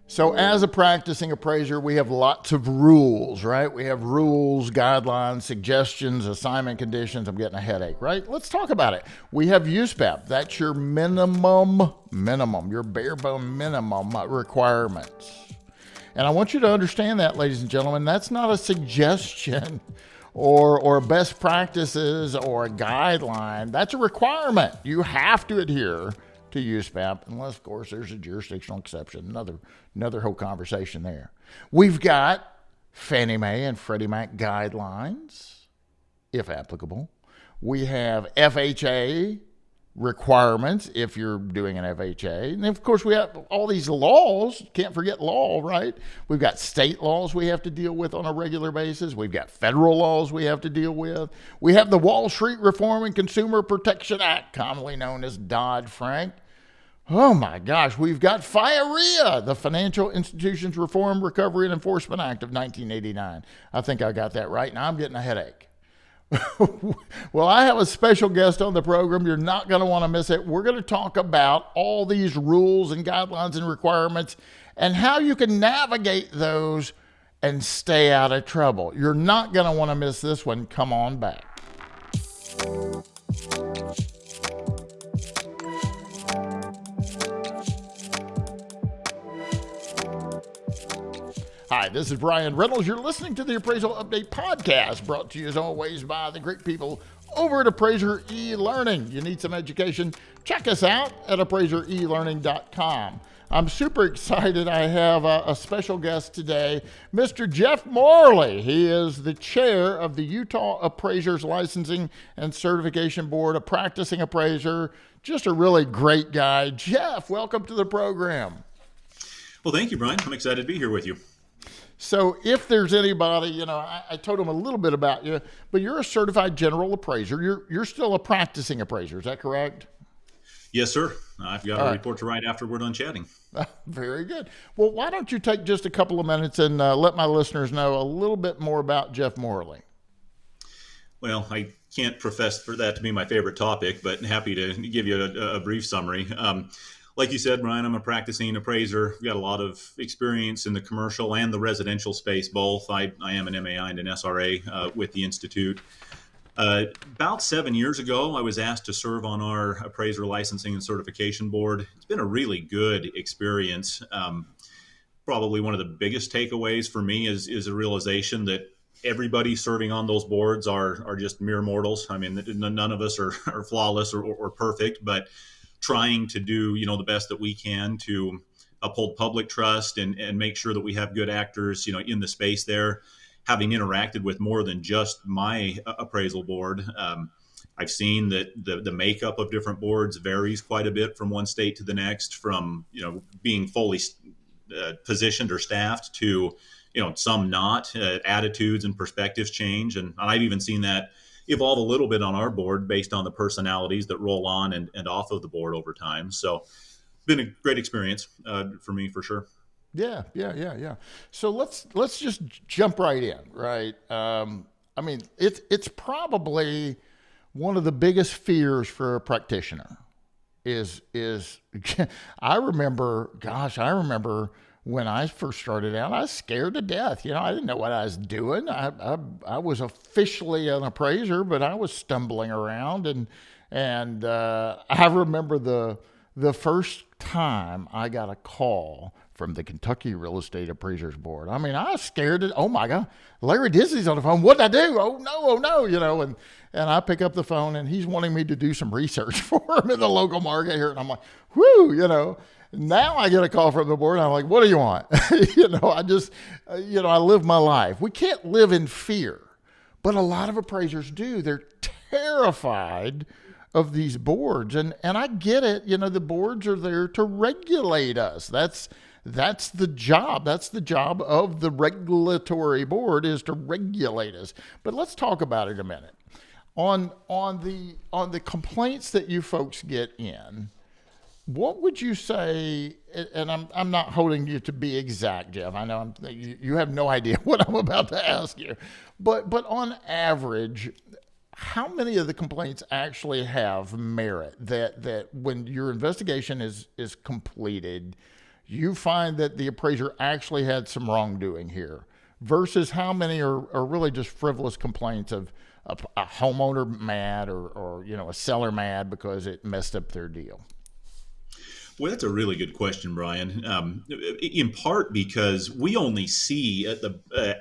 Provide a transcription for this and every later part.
So as a practicing appraiser, we have lots of rules, right? We have rules, guidelines, suggestions, assignment conditions. I'm getting a headache, right? Let's talk about it. We have USPAP. That's your minimum, your bare bone minimum requirements. And I want you to understand that, ladies and gentlemen, that's not a suggestion or best practices or a guideline. That's a requirement. You have to adhere to USPAP, unless, of course, there's a jurisdictional exception. Another whole conversation there. We've got Fannie Mae and Freddie Mac guidelines, if applicable. We have FHA requirements if you're doing an FHA. And of course, we have all these laws. Can't forget law, right? We've got state laws we have to deal with on a regular basis. We've got federal laws we have to deal with. We have the Wall Street Reform and Consumer Protection Act, commonly known as Dodd-Frank. Oh my gosh, we've got FIRREA, the Financial Institutions Reform, Recovery, and Enforcement Act of 1989. I think I got that right. Now I'm getting a headache. Well, I have a special guest on the program. You're not going to want to miss it. We're going to talk about all these rules and guidelines and requirements and how you can navigate those and stay out of trouble. You're not going to want to miss this one. Come on back. Hi, this is Bryan Reynolds. You're listening to the Appraisal Update Podcast, brought to you as always by the great people over at Appraiser eLearning. You need some education? Check us out at appraisereLearning.com. I'm super excited. I have a special guest today, Mr. Jeff Morley. He is the chair of the Utah Appraisers Licensing and Certification Board, a practicing appraiser, just a really great guy. Jeff, welcome to the program. Well, thank you, Bryan. I'm excited to be here with you. So if there's anybody, I told them a little bit about you, but you're a certified general appraiser. You're still a practicing appraiser. Is that correct? Yes, sir. I've got a report to write after we're done chatting. Very good. Well, why don't you take just a couple of minutes and let my listeners know a little bit more about Jeff Morley? Well, I can't profess for that to be my favorite topic, but happy to give you a brief summary. Like you said, Bryan, I'm a practicing appraiser. I've got a lot of experience in the commercial and the residential space, both. I am an MAI and an SRA with the Institute. About 7 years ago, I was asked to serve on our Appraiser Licensing and Certification Board. It's been a really good experience. Probably one of the biggest takeaways for me is a realization that everybody serving on those boards are just mere mortals. I mean, none of us are flawless or perfect, but trying to do, the best that we can to uphold public trust and make sure that we have good actors, in the space there. Having interacted with more than just my appraisal board, I've seen that the makeup of different boards varies quite a bit from one state to the next, from, being fully positioned or staffed to, some not. Attitudes and perspectives change. And I've even seen that evolve a little bit on our board based on the personalities that roll on and off of the board over time. So been a great experience for me, for sure. Yeah. So let's just jump right in, right? It's probably one of the biggest fears for a practitioner is I remember when I first started out, I was scared to death. I didn't know what I was doing. I was officially an appraiser, but I was stumbling around, and I remember the first time I got a call from the Kentucky Real Estate Appraisers Board. I mean, I was scared. Oh my God, Larry Disney's on the phone. What'd I do? Oh no, and I pick up the phone and he's wanting me to do some research for him in the local market here. And I'm like, whoo, Now I get a call from the board and I'm like, what do you want? I live my life. We can't live in fear, but a lot of appraisers do. They're terrified of these boards. And I get it. The boards are there to regulate us. That's the job. That's the job of the regulatory board, is to regulate us. But let's talk about it a minute. On the complaints that you folks get in, what would you say, and I'm not holding you to be exact, Jeff. I know you have no idea what I'm about to ask you, but on average, how many of the complaints actually have merit that when your investigation is completed, you find that the appraiser actually had some wrongdoing here, versus how many are really just frivolous complaints of a homeowner mad or a seller mad because it messed up their deal? Well, that's a really good question, Bryan. In part because we only see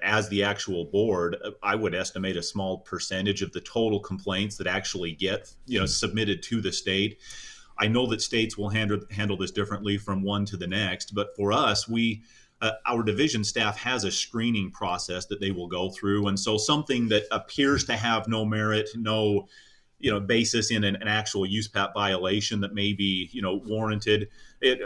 as the actual board, I would estimate a small percentage of the total complaints that actually get submitted to the state. I know that states will handle this differently from one to the next, but for us, our division staff has a screening process that they will go through, and so something that appears to have no merit, no basis in an actual USPAP violation that may be, warranted,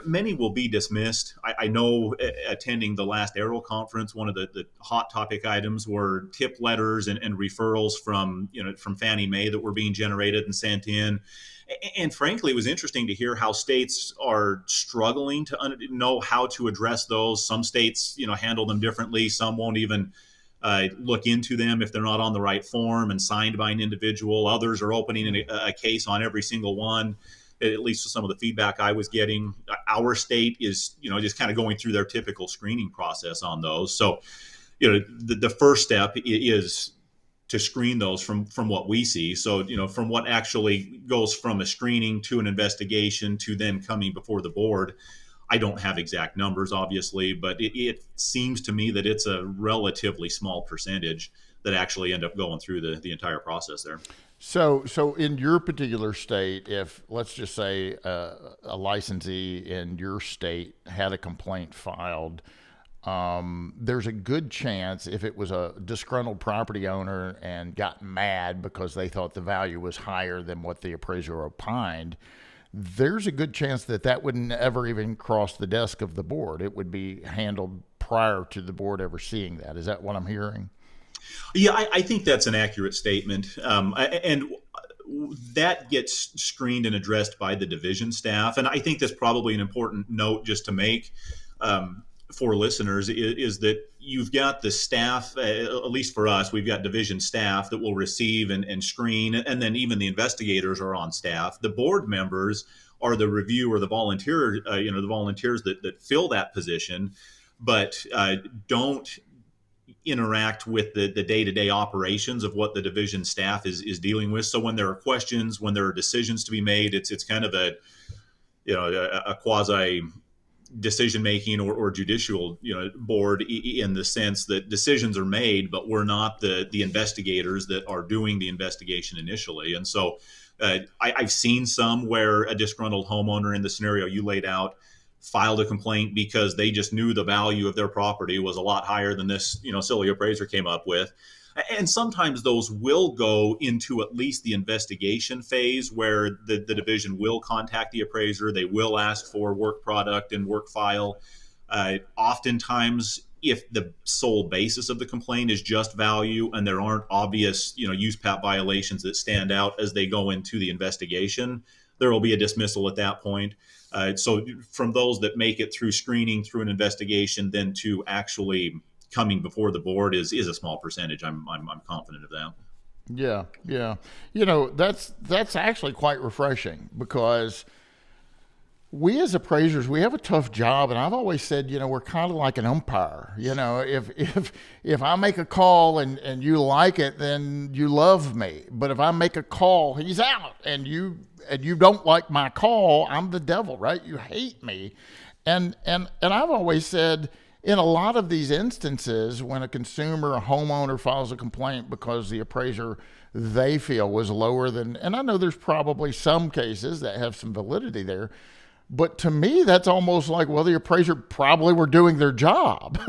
many will be dismissed. I know attending the last Aero conference, one of the hot topic items were tip letters and referrals from Fannie Mae that were being generated and sent in. And frankly, it was interesting to hear how states are struggling to know how to address those. Some states, handle them differently. Some won't even look into them if they're not on the right form and signed by an individual. Others are opening a case on every single one, at least some of the feedback I was getting. Our state is, just kind of going through their typical screening process on those. So, the first step is to screen those from what we see. So, from what actually goes from a screening to an investigation to then coming before the board. I don't have exact numbers, obviously, but it seems to me that it's a relatively small percentage that actually end up going through the entire process there. So in your particular state, if let's just say a licensee in your state had a complaint filed, there's a good chance if it was a disgruntled property owner and got mad because they thought the value was higher than what the appraiser opined, there's a good chance that wouldn't ever even cross the desk of the board. It would be handled prior to the board ever seeing that. Is that what I'm hearing? Yeah, I think that's an accurate statement. And that gets screened and addressed by the division staff. And I think that's probably an important note just to make for listeners is that you've got the staff, at least for us, we've got division staff that will receive and screen, and then even the investigators are on staff. The board members are the review or the volunteer, the volunteers that fill that position, but don't interact with the day-to-day operations of what the division staff is dealing with. So when there are questions, when there are decisions to be made, it's kind of a quasi decision making or judicial board in the sense that decisions are made, but we're not the investigators that are doing the investigation initially. And so I've seen some where a disgruntled homeowner in the scenario you laid out filed a complaint because they just knew the value of their property was a lot higher than this silly appraiser came up with. And sometimes those will go into at least the investigation phase where the division will contact the appraiser. They will ask for work product and work file. Oftentimes, if the sole basis of the complaint is just value and there aren't obvious, USPAP violations that stand out as they go into the investigation, there will be a dismissal at that point. So from those that make it through screening, through an investigation, then to actually coming before the board is a small percentage. I'm confident of that. Yeah. That's actually quite refreshing, because we as appraisers, we have a tough job, and I've always said, we're kind of like an umpire. If I make a call and you like it, then you love me. But if I make a call, he's out, and you don't like my call, I'm the devil, right? You hate me. And I've always said, in a lot of these instances, when a consumer, a homeowner files a complaint because the appraiser they feel was lower than, and I know there's probably some cases that have some validity there, but to me, that's almost like, well, the appraiser probably were doing their job,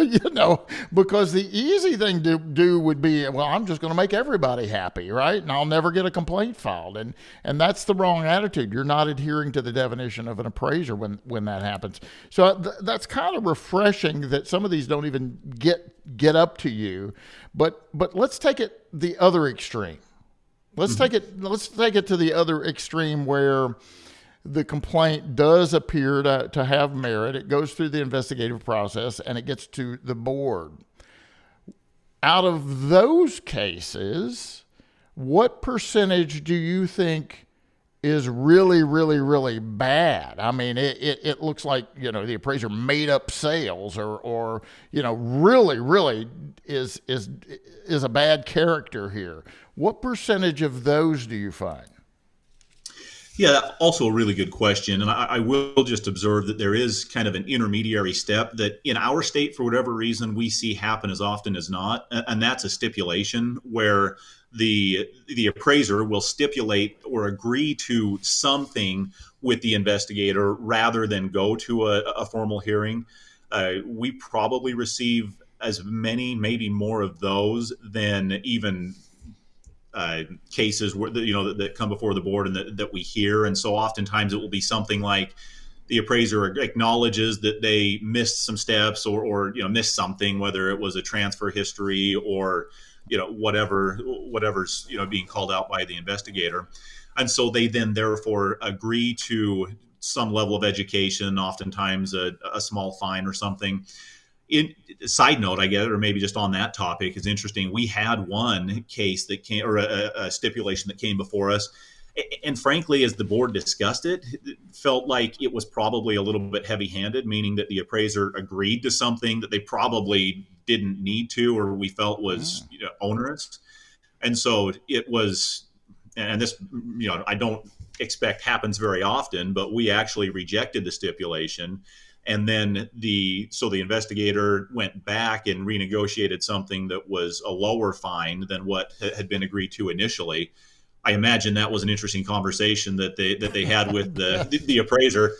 because the easy thing to do would be, well, I'm just going to make everybody happy, right? And I'll never get a complaint filed. And that's the wrong attitude. You're not adhering to the definition of an appraiser when that happens. So that's kind of refreshing that some of these don't even get up to you. But let's take it the other extreme. Let's take it to the other extreme where the complaint does appear to have merit. It goes through the investigative process and it gets to the board. Out of those cases, what percentage do you think is really, really, really bad. I mean, it looks like, the appraiser made up sales or really, really is a bad character here. What percentage of those do you find? Yeah, also a really good question. And I will just observe that there is kind of an intermediary step that in our state, for whatever reason, we see happen as often as not. And that's a stipulation where the appraiser will stipulate or agree to something with the investigator rather than go to a formal hearing. We probably receive as many, maybe more of those than even cases where that come before the board and that we hear. And so oftentimes it will be something like the appraiser acknowledges that they missed some steps or missed something, whether it was a transfer history or whatever's being called out by the investigator. And so they then therefore agree to some level of education, oftentimes a small fine or something. Side note, I guess, or maybe just on that topic, is interesting. We had one case that came, or a stipulation that came before us, and frankly, as the board discussed it, it felt like it was probably a little bit heavy-handed, meaning that the appraiser agreed to something that they probably didn't need to, or we felt was onerous, and so it was. And this, I don't expect happens very often, but we actually rejected the stipulation. And then the investigator went back and renegotiated something that was a lower fine than what had been agreed to initially. I imagine that was an interesting conversation that they had with the appraiser.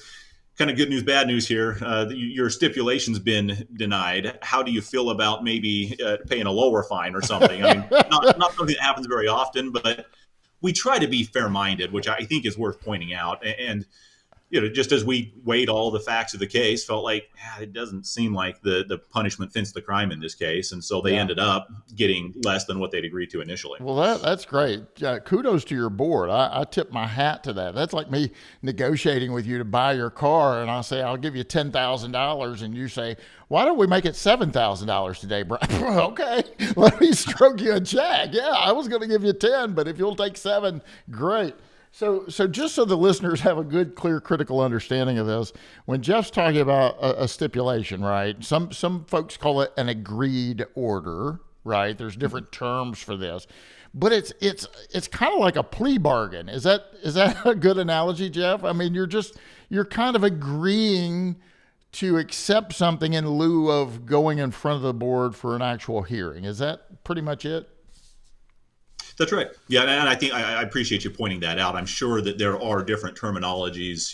Kind of good news, bad news here. Your stipulation's been denied. How do you feel about maybe paying a lower fine or something? I mean, not something that happens very often, but we try to be fair-minded, which I think is worth pointing out. And just as we weighed all the facts of the case, felt like it doesn't seem like the punishment fits the crime in this case. And so they ended up getting less than what they'd agreed to initially. Well, that's great. Kudos to your board. I tip my hat to that. That's like me negotiating with you to buy your car, and I say, I'll give you $10,000, and you say, why don't we make it $7,000 today, Bryan? Okay, let me stroke you a check. Yeah, I was going to give you 10, but if you'll take 7, great. So just so the listeners have a good, clear, critical understanding of this, when Jeff's talking about a stipulation, right? Some folks call it an agreed order, right? There's different terms for this, but it's kind of like a plea bargain. Is that a good analogy, Jeff? I mean, you're kind of agreeing to accept something in lieu of going in front of the board for an actual hearing. Is that pretty much it? That's right. Yeah, and I think I appreciate you pointing that out. I'm sure that there are different terminologies,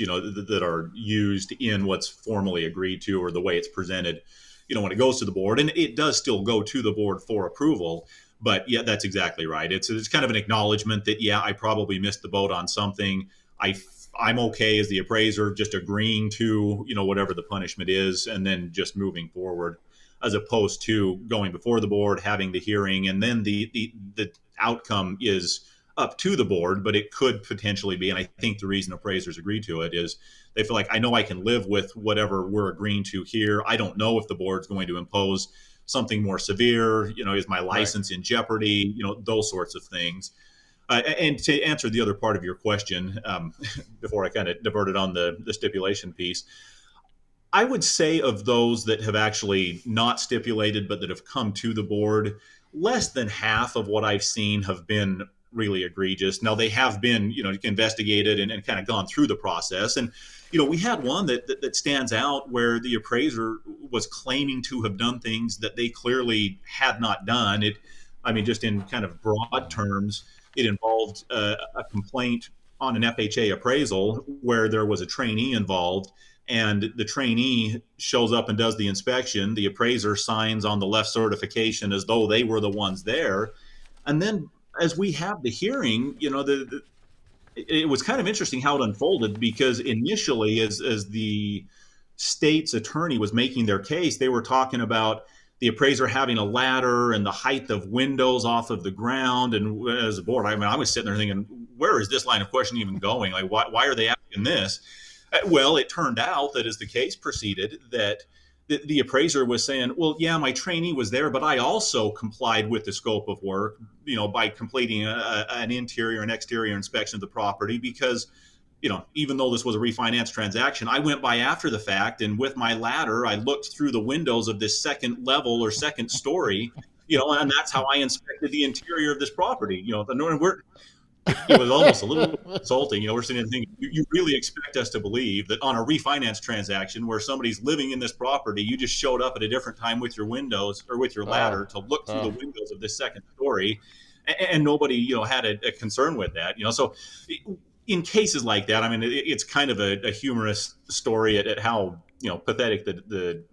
that are used in what's formally agreed to or the way it's presented, when it goes to the board, and it does still go to the board for approval. But yeah, that's exactly right. It's kind of an acknowledgement that I probably missed the boat on something. I'm okay as the appraiser just agreeing to whatever the punishment is, and then just moving forward, as opposed to going before the board, having the hearing, and then the outcome is up to the board, but it could potentially be, and I think the reason appraisers agree to it is they feel like, I know I can live with whatever we're agreeing to here. I don't know if the board's going to impose something more severe, is my license in jeopardy, those sorts of things. And to answer the other part of your question, before I kind of diverted on the stipulation piece, I would say of those that have actually not stipulated, but that have come to the board, less than half of what I've seen have been really egregious. Now, they have been, investigated and kind of gone through the process. And, we had one that stands out where the appraiser was claiming to have done things that they clearly had not done. Just in kind of broad terms, it involved a complaint on an FHA appraisal where there was a trainee involved. And the trainee shows up and does the inspection. The appraiser signs on the left certification as though they were the ones there. And then as we have the hearing, it was kind of interesting how it unfolded, because initially as the state's attorney was making their case, they were talking about the appraiser having a ladder and the height of windows off of the ground. And as a board, I was sitting there thinking, where is this line of questioning even going? Like, why are they asking this? Well, it turned out that as the case proceeded, that the appraiser was saying, well, yeah, my trainee was there, but I also complied with the scope of work, by completing an interior and exterior inspection of the property because, even though this was a refinance transaction, I went by after the fact, and with my ladder, I looked through the windows of this second level or second story, and that's how I inspected the interior of this property. It was almost a little insulting. We're sitting there thinking, you really expect us to believe that on a refinance transaction where somebody's living in this property, you just showed up at a different time with your windows or with your ladder to look through the windows of this second story, and nobody, had a concern with that. So in cases like that, I mean, it's kind of a humorous story at how, pathetic the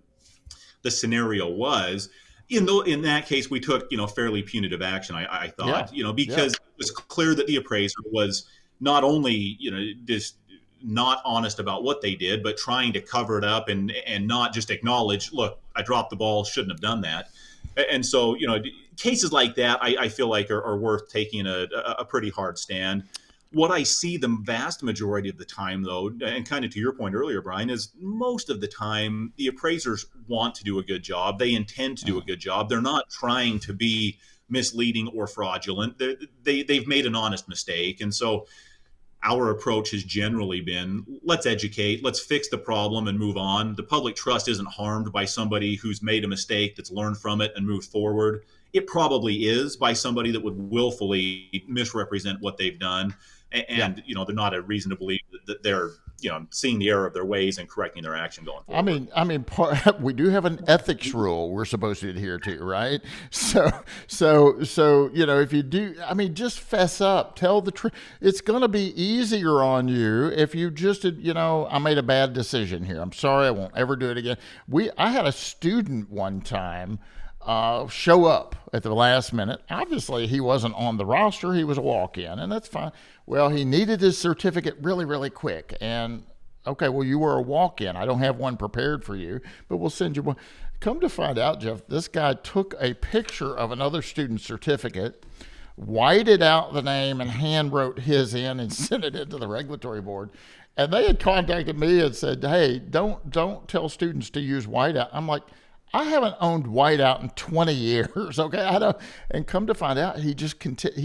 scenario was. In that case, we took, fairly punitive action, I thought, because it was clear that the appraiser was not only, just not honest about what they did, but trying to cover it up and not just acknowledge, look, I dropped the ball, shouldn't have done that. And so, cases like that, I feel like are worth taking a pretty hard stand. What I see the vast majority of the time, though, and kind of to your point earlier, Bryan, is most of the time the appraisers want to do a good job. They intend to do a good job. They're not trying to be misleading or fraudulent. They've made an honest mistake. And so our approach has generally been, let's educate, let's fix the problem and move on. The public trust isn't harmed by somebody who's made a mistake that's learned from it and moved forward. It probably is by somebody that would willfully misrepresent what they've done. And they're not a reason to believe that they're, seeing the error of their ways and correcting their action going forward. I mean, we do have an ethics rule we're supposed to adhere to, right? So, if you do, just fess up, tell the truth. It's going to be easier on you if you just, I made a bad decision here. I'm sorry, I won't ever do it again. I had a student one time show up at the last minute. Obviously, he wasn't on the roster. He was a walk-in, and that's fine. Well, he needed his certificate really, really quick. And, okay, well, you were a walk-in. I don't have one prepared for you, but we'll send you one. Come to find out, Jeff, this guy took a picture of another student's certificate, whited out the name, and hand wrote his in and sent it into the regulatory board. And they had contacted me and said, hey, don't tell students to use whiteout. I'm like, I haven't owned whiteout in 20 years, okay? And come to find out, he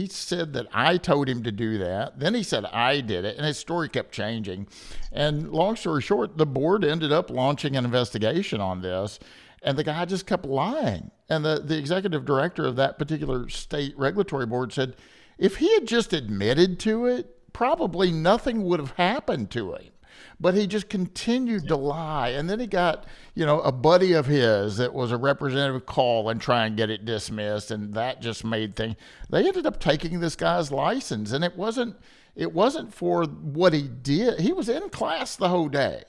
said that I told him to do that. Then he said I did it, and his story kept changing. And long story short, the board ended up launching an investigation on this, and the guy just kept lying. And the executive director of that particular state regulatory board said, if he had just admitted to it, probably nothing would have happened to him. But he just continued to lie. And then he got, a buddy of his that was a representative call and try and get it dismissed. And that just made things. They ended up taking this guy's license. And it wasn't for what he did. He was in class the whole day.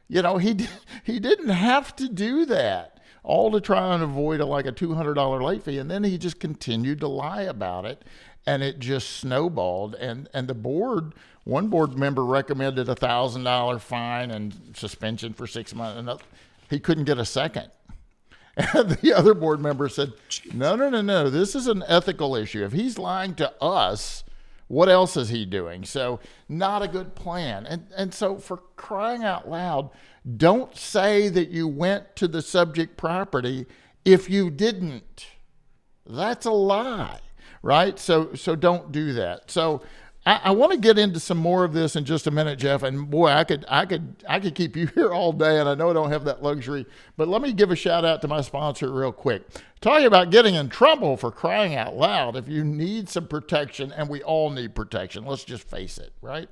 He didn't have to do that, all to try and avoid a $200 late fee. And then he just continued to lie about it. And it just snowballed. And the board, one board member recommended a $1,000 fine and suspension for 6 months. And he couldn't get a second. And the other board member said, no, this is an ethical issue. If he's lying to us, what else is he doing? So not a good plan. And so for crying out loud, don't say that you went to the subject property if you didn't. That's a lie. Right? So don't do that. So I want to get into some more of this in just a minute, Jeff. And boy, I could keep you here all day, and I know I don't have that luxury. But let me give a shout out to my sponsor real quick. Talking about getting in trouble for crying out loud. If you need some protection, and we all need protection, let's just face it, right?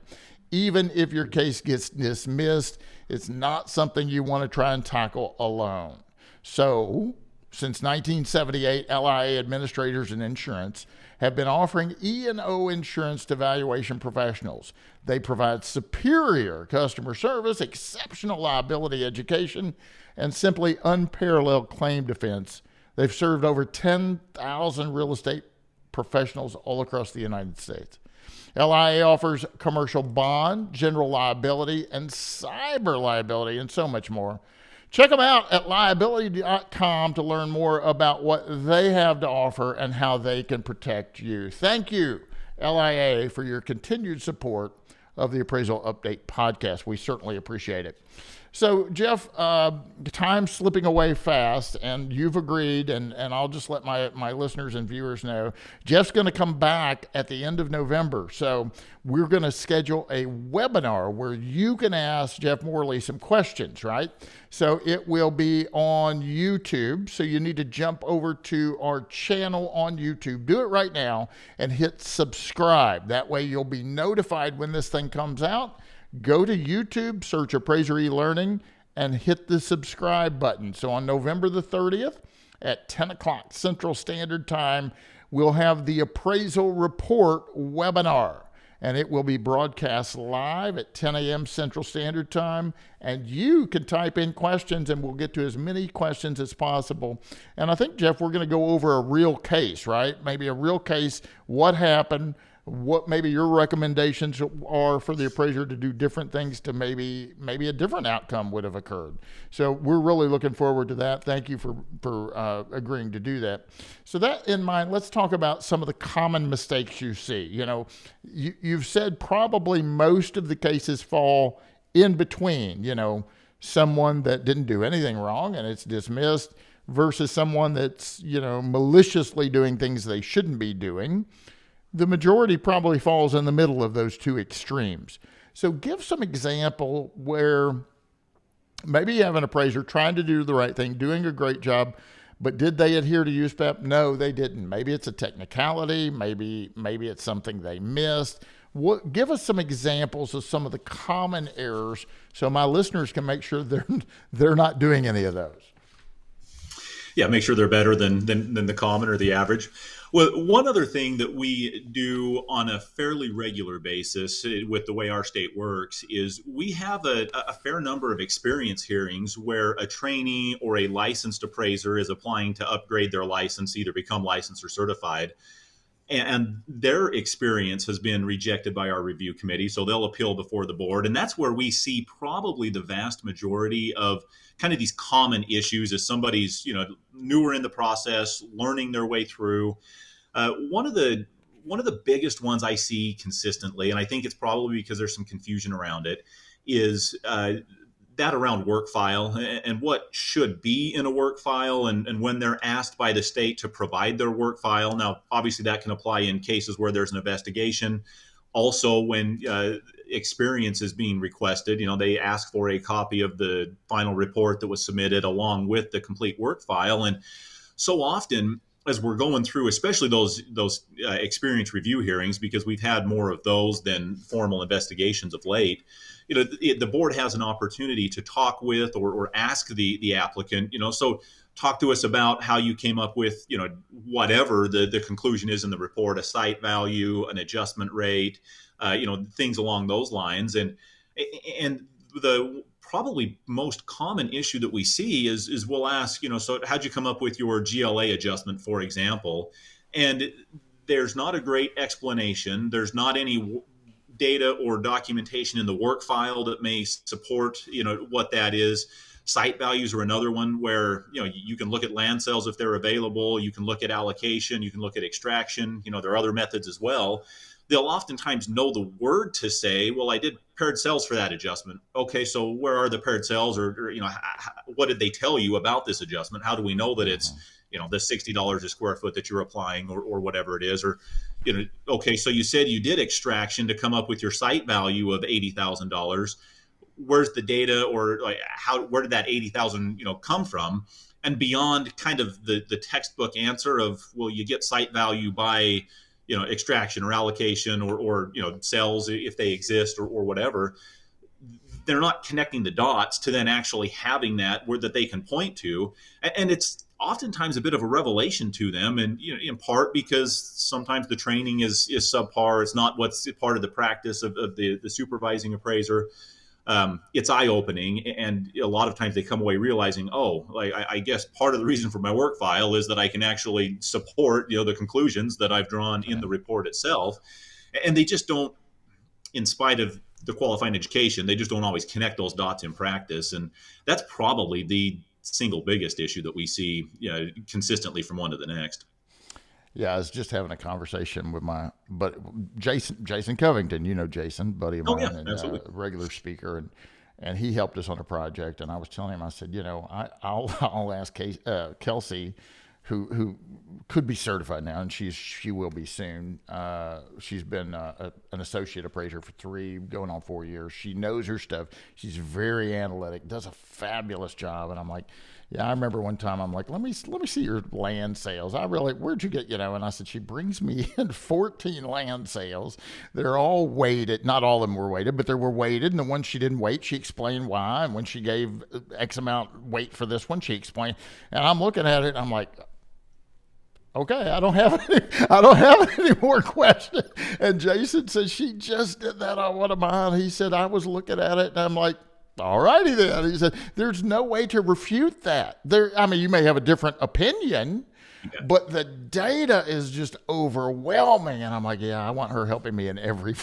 Even if your case gets dismissed, it's not something you want to try and tackle alone. So since 1978, LIA administrators and insurance have been offering E&O insurance to valuation professionals. They provide superior customer service, exceptional liability education, and simply unparalleled claim defense. They've served over 10,000 real estate professionals all across the United States. LIA offers commercial bond, general liability, and cyber liability, and so much more. Check them out at liability.com to learn more about what they have to offer and how they can protect you. Thank you, LIA, for your continued support of the Appraisal Update podcast. We certainly appreciate it. So, Jeff, time's slipping away fast, and you've agreed, and I'll just let my listeners and viewers know. Jeff's going to come back at the end of November. So, we're going to schedule a webinar where you can ask Jeff Morley some questions, right? So, it will be on YouTube. So, you need to jump over to our channel on YouTube. Do it right now and hit subscribe. That way, you'll be notified when this thing comes out. Go to YouTube, search Appraiser eLearning, and hit the subscribe button. So on November the 30th at 10 o'clock Central Standard Time, we'll have the Appraisal Report webinar. And it will be broadcast live at 10 a.m. Central Standard Time. And you can type in questions, and we'll get to as many questions as possible. And I think, Jeff, we're going to go over a real case, right? Maybe a real case, what happened, what maybe your recommendations are for the appraiser to do different things to maybe a different outcome would have occurred. So we're really looking forward to that. Thank you for agreeing to do that. So that in mind, let's talk about some of the common mistakes you see. You know, you've said probably most of the cases fall in between, you know, someone that didn't do anything wrong and it's dismissed versus someone that's, you know, maliciously doing things they shouldn't be doing. The majority probably falls in the middle of those two extremes. So give some example where maybe you have an appraiser trying to do the right thing, doing a great job, but did they adhere to USPAP? No, they didn't. Maybe it's a technicality. Maybe it's something they missed. Give us some examples of some of the common errors so my listeners can make sure they're not doing any of those. Yeah, make sure they're better than the common or the average. Well, one other thing that we do on a fairly regular basis with the way our state works is we have a fair number of experience hearings where a trainee or a licensed appraiser is applying to upgrade their license, either become licensed or certified. And their experience has been rejected by our review committee, so they'll appeal before the board. And that's where we see probably the vast majority of kind of these common issues as somebody's, you know, newer in the process, learning their way through. One of the biggest ones I see consistently, and I think it's probably because there's some confusion around it, is that around work file and what should be in a work file and when they're asked by the state to provide their work file. Now, obviously that can apply in cases where there's an investigation. Also, when experience is being requested, you know, they ask for a copy of the final report that was submitted along with the complete work file. And so often as we're going through, especially those experience review hearings, because we've had more of those than formal investigations of late, you know, the board has an opportunity to talk with or ask the applicant, you know, so talk to us about how you came up with, you know, whatever the conclusion is in the report, a site value, an adjustment rate, you know, things along those lines. And the probably most common issue that we see is we'll ask, you know, so how'd you come up with your GLA adjustment, for example? And there's not a great explanation. There's not any data or documentation in the work file that may support, you know, what that is. Site values are another one where, you know, you can look at land sales if they're available. You can look at allocation. You can look at extraction. You know, there are other methods as well. They'll oftentimes know the word to say, well, I did paired sales for that adjustment. Okay, so where are the paired sales, or you know, what did they tell you about this adjustment? How do we know that it's, you know, the $60 a square foot that you're applying, or whatever it is? Or, you know, okay, so you said you did extraction to come up with your site value of $80,000. Where's the data, or like where did that 80,000, you know, come from? And beyond kind of the textbook answer of, well, you get site value by, you know, extraction or allocation or you know, sales if they exist or whatever, they're not connecting the dots to then actually having that where that they can point to. And it's oftentimes a bit of a revelation to them. And, you know, in part because sometimes the training is subpar. It's not what's part of the practice of the supervising appraiser. It's eye-opening, and a lot of times they come away realizing, oh, like I guess part of the reason for my work file is that I can actually support, you know, the conclusions that I've drawn in the report itself. And they just don't, in spite of the qualifying education, they just don't always connect those dots in practice. And that's probably the single biggest issue that we see, you know, consistently from one to the next. Yeah, I was just having a conversation with Jason Covington. You know Jason, buddy of mine, Yeah, and absolutely. regular speaker, and he helped us on a project. And I was telling him, I said, I'll ask Kelsey, who could be certified now, and she will be soon. She's been an associate appraiser for 3 going on 4 years. She knows her stuff. She's very analytic, does a fabulous job. And I'm like, yeah, I remember one time I'm like, let me see your land sales. Where'd you get, and I said, she brings me in 14 land sales. They're all weighted. Not all of them were weighted, but they were weighted. And the ones she didn't weight, she explained why. And when she gave X amount weight for this one, she explained. And I'm looking at it, and I'm like, okay, I don't have any more questions. And Jason said, she just did that on one of mine. He said, I was looking at it, and I'm like, all righty then. He said, there's no way to refute that. You may have a different opinion, but the data is just overwhelming. And I'm like, yeah, I want her helping me on every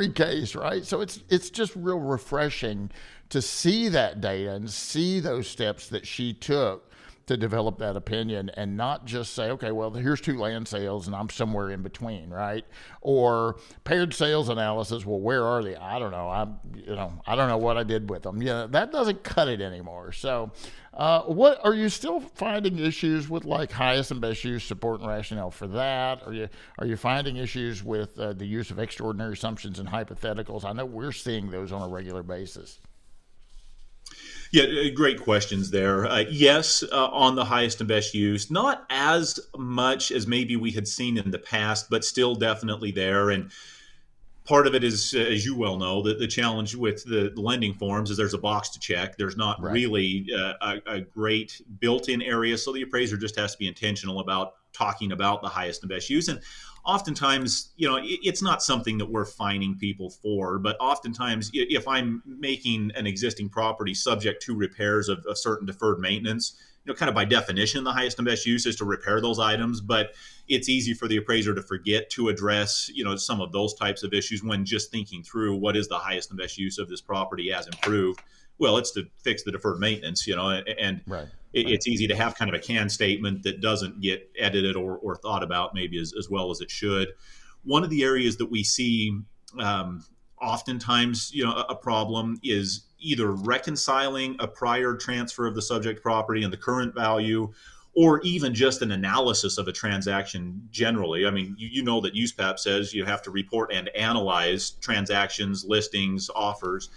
case, right? So it's just real refreshing to see that data and see those steps that she took to develop that opinion, and not just say, okay, well, here's 2 land sales and I'm somewhere in between, right? Or paired sales analysis. Well, where are they? I don't know. I don't know what I did with them. That doesn't cut it anymore. So, what are you still finding issues with, like highest and best use, support and rationale for that? Are you finding issues with the use of extraordinary assumptions and hypotheticals? I know we're seeing those on a regular basis. Yeah, great questions there. Yes, on the highest and best use, not as much as maybe we had seen in the past, but still definitely there. And part of it is, as you well know, the challenge with the lending forms is there's a box to check. There's not really a great built-in area, so the appraiser just has to be intentional about talking about the highest and best use. And oftentimes, it's not something that we're fining people for, but oftentimes if I'm making an existing property subject to repairs of certain deferred maintenance, kind of by definition, the highest and best use is to repair those items, but it's easy for the appraiser to forget to address, some of those types of issues when just thinking through what is the highest and best use of this property as improved. Well, it's to fix the deferred maintenance, and it's easy to have kind of a can statement that doesn't get edited or thought about maybe as well as it should. One of the areas that we see oftentimes, a problem is either reconciling a prior transfer of the subject property and the current value, or even just an analysis of a transaction generally. I mean, you know that USPAP says you have to report and analyze transactions, listings, offers.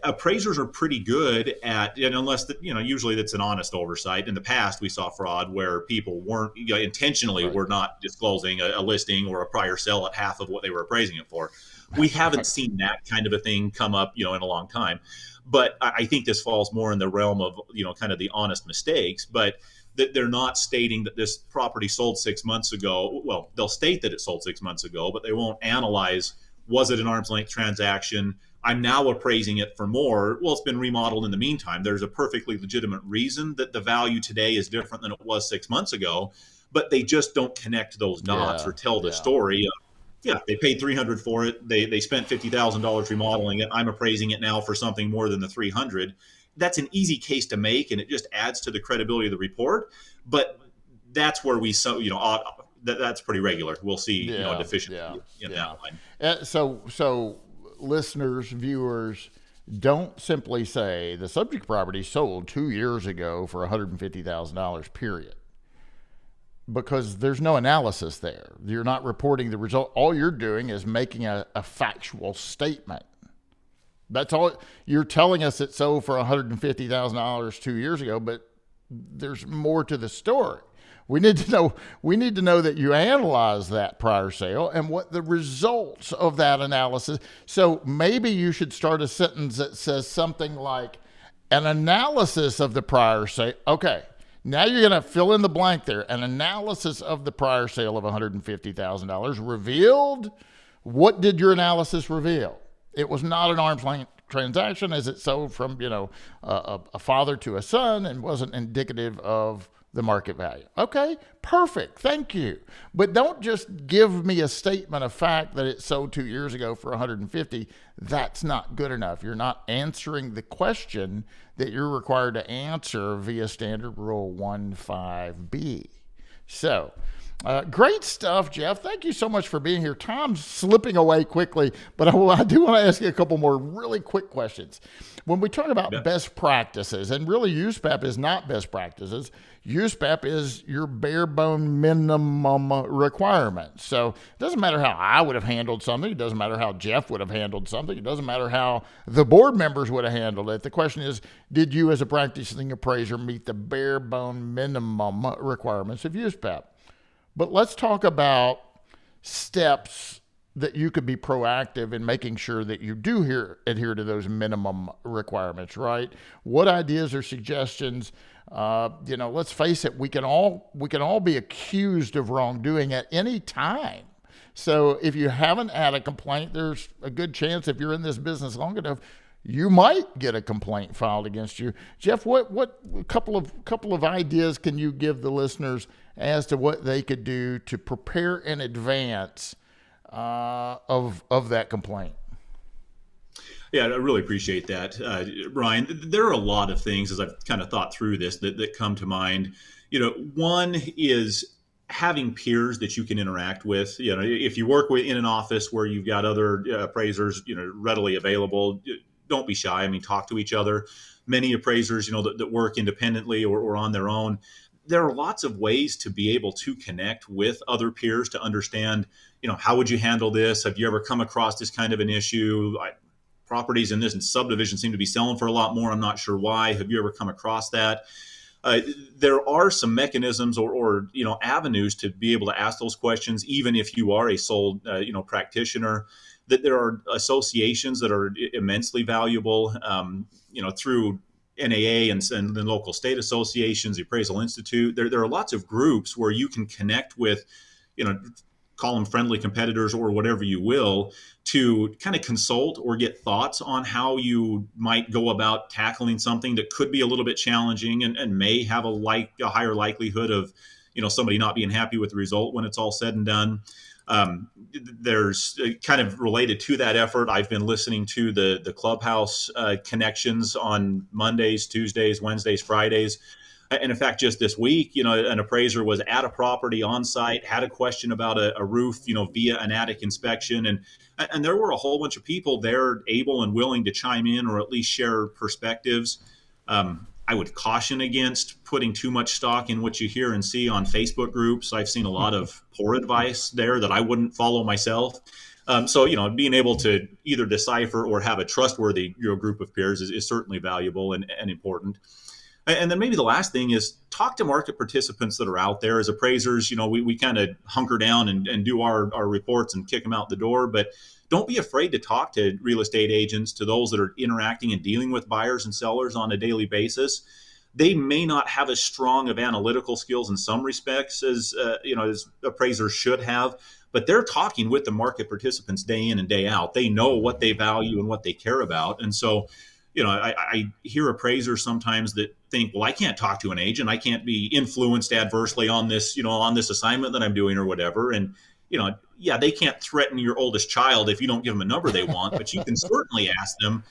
Appraisers are pretty good at, and unless usually that's an honest oversight. In the past, we saw fraud where people weren't intentionally were not disclosing a listing or a prior sale at half of what they were appraising it for. We haven't seen that kind of a thing come up, in a long time. But I think this falls more in the realm of, kind of the honest mistakes. But that they're not stating that this property sold 6 months ago. Well, they'll state that it sold 6 months ago, but they won't analyze, was it an arm's length transaction? I'm now appraising it for more. Well, it's been remodeled in the meantime. There's a perfectly legitimate reason that the value today is different than it was 6 months ago, but they just don't connect those dots or tell the story. They paid $300 for it. They spent $50,000 remodeling it. I'm appraising it now for something more than the $300. That's an easy case to make, and it just adds to the credibility of the report. But that's where that's pretty regular. We'll see, a deficiency in that line. So listeners, viewers, don't simply say the subject property sold 2 years ago for $150,000, period. Because there's no analysis there. You're not reporting the result. All you're doing is making a factual statement. That's all. You're telling us it sold for $150,000 2 years ago, but there's more to the story. We need to know that you analyze that prior sale and what the results of that analysis. So maybe you should start a sentence that says something like, an analysis of the prior sale. Okay, now you're going to fill in the blank there. An analysis of the prior sale of $150,000 revealed. What did your analysis reveal? It was not an arm's length transaction, as it sold from a father to a son, and wasn't indicative of the market value. Okay, perfect. Thank you. But don't just give me a statement of fact that it sold 2 years ago for 150. That's not good enough. You're not answering the question that you're required to answer via Standard Rule 15B. So Great stuff, Jeff. Thank you so much for being here. Time's slipping away quickly, but I do want to ask you a couple more really quick questions. When we talk about best practices, and really USPAP is not best practices, USPAP is your bare bone minimum requirement. So it doesn't matter how I would have handled something. It doesn't matter how Jeff would have handled something. It doesn't matter how the board members would have handled it. The question is, did you as a practicing appraiser meet the bare bone minimum requirements of USPAP? But let's talk about steps that you could be proactive in making sure that you do adhere to those minimum requirements, right? What ideas or suggestions? Let's face it, we can all be accused of wrongdoing at any time. So if you haven't had a complaint, there's a good chance if you're in this business long enough, you might get a complaint filed against you. Jeff, what couple of ideas can you give the listeners as to what they could do to prepare in advance of that complaint? Yeah, I really appreciate that, Bryan. There are a lot of things as I've kind of thought through this that come to mind. One is having peers that you can interact with. If you work in an office where you've got other appraisers, readily available, don't be shy. I mean, talk to each other. Many appraisers, that work independently or on their own, there are lots of ways to be able to connect with other peers to understand, how would you handle this? Have you ever come across this kind of an issue? Properties in this subdivision seem to be selling for a lot more. I'm not sure why. Have you ever come across that? There are some mechanisms or avenues to be able to ask those questions, even if you are a sole practitioner. That there are associations that are immensely valuable, through NAA and the local state associations, the Appraisal Institute. There are lots of groups where you can connect with, call them friendly competitors or whatever you will, to kind of consult or get thoughts on how you might go about tackling something that could be a little bit challenging and may have a higher likelihood of, somebody not being happy with the result when it's all said and done. There's kind of related to that effort. I've been listening to the clubhouse connections on Mondays, Tuesdays, Wednesdays, Fridays. And in fact, just this week, an appraiser was at a property on site, had a question about a roof, via an attic inspection. And there were a whole bunch of people there able and willing to chime in or at least share perspectives. I would caution against putting too much stock in what you hear and see on Facebook groups. I've seen a lot of poor advice there that I wouldn't follow myself. So being able to either decipher or have a trustworthy group of peers is certainly valuable and important. And then maybe the last thing is talk to market participants that are out there. As appraisers, we kind of hunker down and do our reports and kick them out the door. But don't be afraid to talk to real estate agents, to those that are interacting and dealing with buyers and sellers on a daily basis. They may not have as strong of analytical skills in some respects as appraisers should have, but they're talking with the market participants day in and day out. They know what they value and what they care about. And so, I hear appraisers sometimes that think, well, I can't talk to an agent. I can't be influenced adversely on this, on this assignment that I'm doing or whatever. And, they can't threaten your oldest child if you don't give them a number they want, but you can certainly ask them,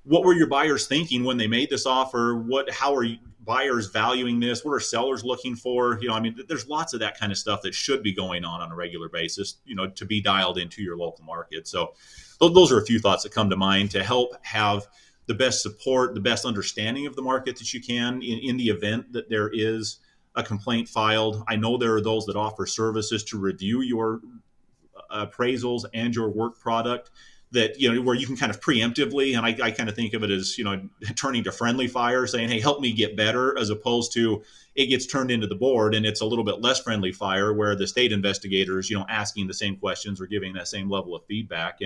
what were your buyers thinking when they made this offer? How are buyers valuing this? What are sellers looking for? There's lots of that kind of stuff that should be going on a regular basis, to be dialed into your local market. So those are a few thoughts that come to mind to help have the best support, the best understanding of the market that you can in the event that there is a complaint filed. I know there are those that offer services to review your appraisals and your work product that, where you can kind of preemptively, and I kind of think of it as, turning to friendly fire, saying, hey, help me get better, as opposed to it gets turned into the board and it's a little bit less friendly fire where the state investigators, asking the same questions or giving that same level of feedback.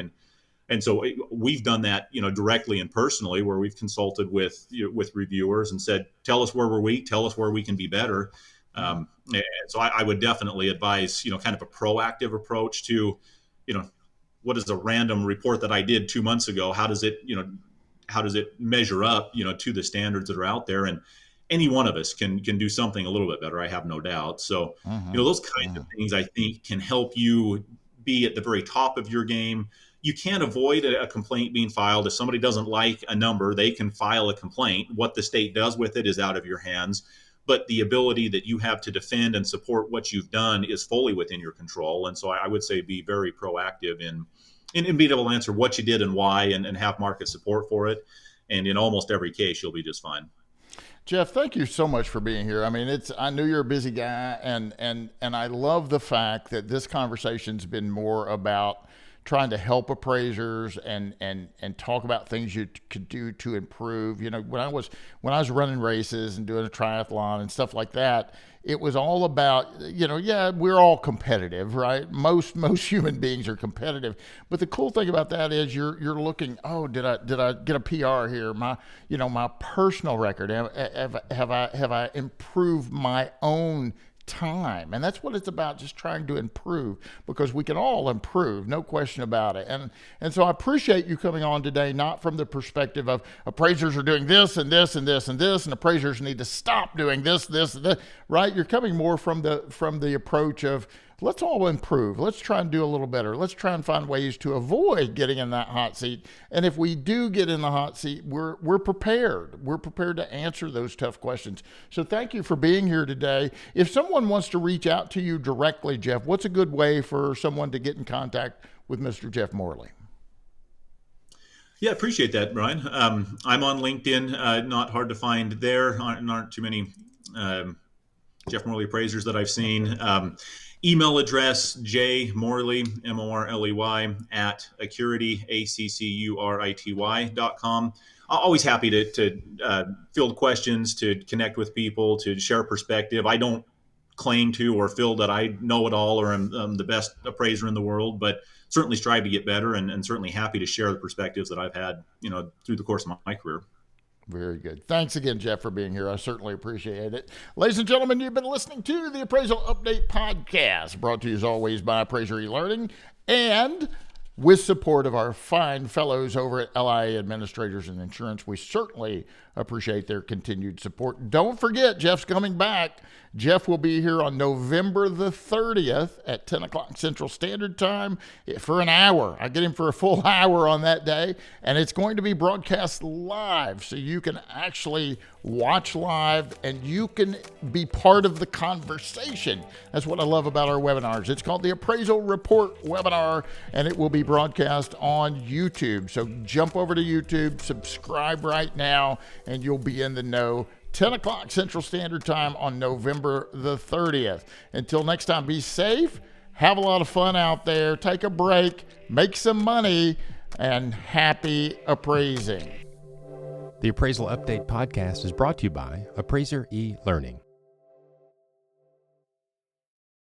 And so we've done that, directly and personally, where we've consulted with reviewers and said, tell us where we're weak, tell us where we can be better. And so I would definitely advise, kind of a proactive approach to, what is a random report that I did 2 months ago? How does it measure up, to the standards that are out there? And any one of us can do something a little bit better, I have no doubt. So, those kinds of things I think can help you be at the very top of your game. You can't avoid a complaint being filed. If somebody doesn't like a number, they can file a complaint. What the state does with it is out of your hands. but the ability that you have to defend and support what you've done is fully within your control. And so I would say be very proactive in being able to answer what you did and why, and have market support for it. And in almost every case, you'll be just fine. Jeff, thank you so much for being here. I mean, I knew you're a busy guy, and I love the fact that this conversation's been more about trying to help appraisers and talk about things you could do to improve. You know, when I was running races and doing a triathlon and stuff like that, it was all about, you know, yeah, we're all competitive, right? Most human beings are competitive, but the cool thing about that is you're looking, oh, did I get a PR here? My personal record, have I improved my own time? And that's what it's about, just trying to improve, because we can all improve, no question about it. And so I appreciate you coming on today, not from the perspective of appraisers are doing this and this and this and this, and appraisers need to stop doing this, right? You're coming more from the approach of, let's all improve. Let's try and do a little better. Let's try and find ways to avoid getting in that hot seat. And if we do get in the hot seat, we're prepared. We're prepared to answer those tough questions. So thank you for being here today. If someone wants to reach out to you directly, Jeff, what's a good way for someone to get in contact with Mr. Jeff Morley? Yeah, appreciate that, Bryan. I'm on LinkedIn. Not hard to find there. Aren't too many Jeff Morley appraisers that I've seen. Email address, jmorley, MORLEY, at accurity.com. Always happy to field questions, to connect with people, to share perspective. I don't claim to or feel that I know it all or am the best appraiser in the world, but certainly strive to get better, and certainly happy to share the perspectives that I've had, you know, through the course of my career. Very good. Thanks again, Jeff, for being here. I certainly appreciate it. Ladies and gentlemen, you've been listening to the Appraisal Update Podcast, brought to you as always by Appraiser eLearning, and with support of our fine fellows over at LIA Administrators and Insurance. We certainly appreciate their continued support. Don't forget, Jeff's coming back. Jeff will be here on November the 30th at 10 o'clock Central Standard Time for an hour. I get him for a full hour on that day, and it's going to be broadcast live, so you can actually watch live and you can be part of the conversation. That's what I love about our webinars. It's called the Appraisal Report Webinar, and it will be broadcast on YouTube. So jump over to YouTube, subscribe right now, and you'll be in the know. 10 o'clock Central Standard Time on November the 30th. Until next time, be safe, have a lot of fun out there, take a break, make some money, and happy appraising. The Appraisal Update Podcast is brought to you by Appraiser eLearning.